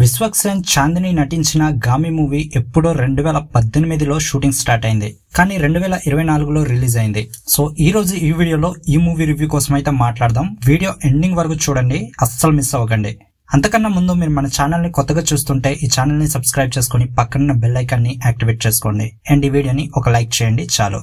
విశ్వక్సేన్ చాందిని నటించిన గామి మూవీ ఎప్పుడో 2018లో shooting start అయింది, కానీ 2024లో రిలీజ్ అయింది. సో ఈ రోజు ఈ వీడియోలో ఈ మూవీ రివ్యూ కోసం అయితే మాట్లాడదాం. వీడియో ఎండింగ్ వరకు చూడండి, అస్సలు మిస్ అవ్వకండి. అంతకన్నా ముందు మీరు మన ఛానల్ ని కొత్తగా చూస్తుంటే ఈ ఛానల్ ని సబ్స్క్రైబ్ చేసుకుని పక్కన బెల్ ఐకాన్ ని యాక్టివేట్ చేసుకోండి అండ్ ఈ వీడియోని ఒక లైక్ చేయండి చాలు.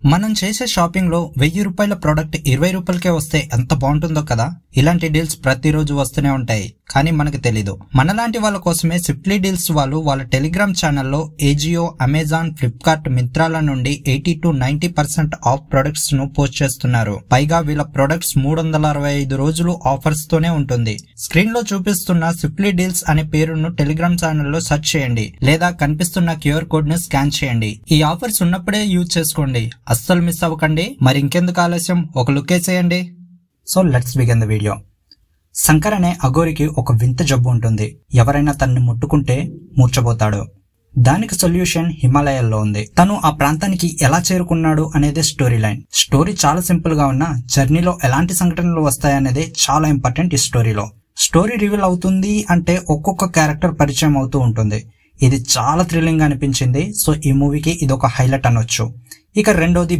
మనం చేసే షాపింగ్ లో 1000 రూపాయల ప్రోడక్ట్ 20 రూపాయలకే వస్తే ఎంత బాగుంటుందో కదా. ఇలాంటి డీల్స్ ప్రతిరోజు వస్తూనే ఉంటాయి, కానీ మనకు తెలీదు. మనలాంటి వాళ్ళ కోసమే స్విఫ్ట్లీ డీల్స్ వాళ్ళు వాళ్ళ టెలిగ్రామ్ ఛానల్లో ఏజియో, అమెజాన్, ఫ్లిప్కార్ట్, మింత్రాల నుండి 80 to 90% ఆఫ్ ప్రొడక్ట్స్ ను పోస్ట్ చేస్తున్నారు. పైగా వీళ్ళ ప్రొడక్ట్స్ 365 రోజులు ఆఫర్స్ తోనే ఉంటుంది. స్క్రీన్ లో చూపిస్తున్న స్విఫ్ట్లీ డీల్స్ అనే పేరును టెలిగ్రామ్ ఛానల్లో సెర్చ్ చేయండి, లేదా కనిపిస్తున్న క్యూఆర్ కోడ్ ని స్కాన్ చేయండి. ఈ ఆఫర్స్ ఉన్నప్పుడే యూజ్ చేసుకోండి, అస్సలు మిస్ అవ్వకండి. మరి ఇంకెందుకు ఆలస్యం, ఒక లుక్ వేసేయండి. So let's begin the video. Shankar అనే అఘోరికి ఒక వింత జబ్బు ఉంటుంది. ఎవరైనా తనని ముట్టుకుంటే మూర్చబోతాడు. దానికి సొల్యూషన్ హిమాలయాల్లో ఉంది. తను ఆ ప్రాంతానికి ఎలా చేరుకున్నాడు అనేది స్టోరీ లైన్. స్టోరీ చాలా సింపుల్ గా ఉన్నా జర్నీలో ఎలాంటి సంఘటనలు వస్తాయనేది చాలా ఇంపార్టెంట్. ఈ స్టోరీలో స్టోరీ రివీల్ అవుతుంది అంటే ఒక్కొక్క క్యారెక్టర్ పరిచయం అవుతూ ఉంటుంది. ఇది చాలా థ్రిల్లింగ్ గా అనిపించింది. సో ఈ మూవీకి ఇది ఒక హైలైట్ అనొచ్చు. ఇక రెండోది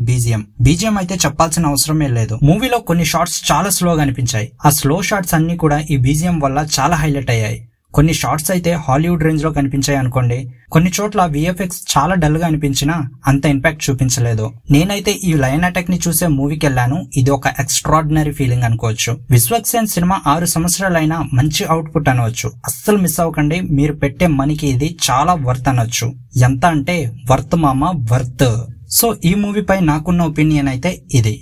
బీజిఎం అయితే చెప్పాల్సిన అవసరమే లేదు. మూవీలో కొన్ని షార్ట్స్ చాలా స్లోగా అనిపించాయి. ఆ స్లో షార్ట్స్ అన్ని కూడా ఈ బీజిఎం వల్ల చాలా హైలైట్ అయ్యాయి. కొన్ని షార్ట్స్ అయితే హాలీవుడ్ రేంజ్ లో కనిపించాయి అనుకోండి. కొన్ని చోట్ల విఎఫ్ఎక్స్ చాలా డల్ గా అనిపించినా అంత ఇంపాక్ట్ చూపించలేదు. నేనైతే ఈ లయన్ అటాక్ ని చూసే మూవీకి వెళ్ళాను. ఇది ఒక ఎక్స్ట్రాడినరీ ఫీలింగ్ అనుకోవచ్చు. విశ్వక్సేన్ సినిమా 6 సంవత్సరాలైనా మంచి అవుట్పుట్ అనవచ్చు. అస్సలు మిస్ అవ్వకండి. మీరు పెట్టే మనీకి ఇది చాలా వర్త్ అనొచ్చు. ఎంత అంటే వర్త్ మామ, వర్త్. సో ఈ మూవీ పై నాకున్న ఒపీనియన్ అయితే ఇది.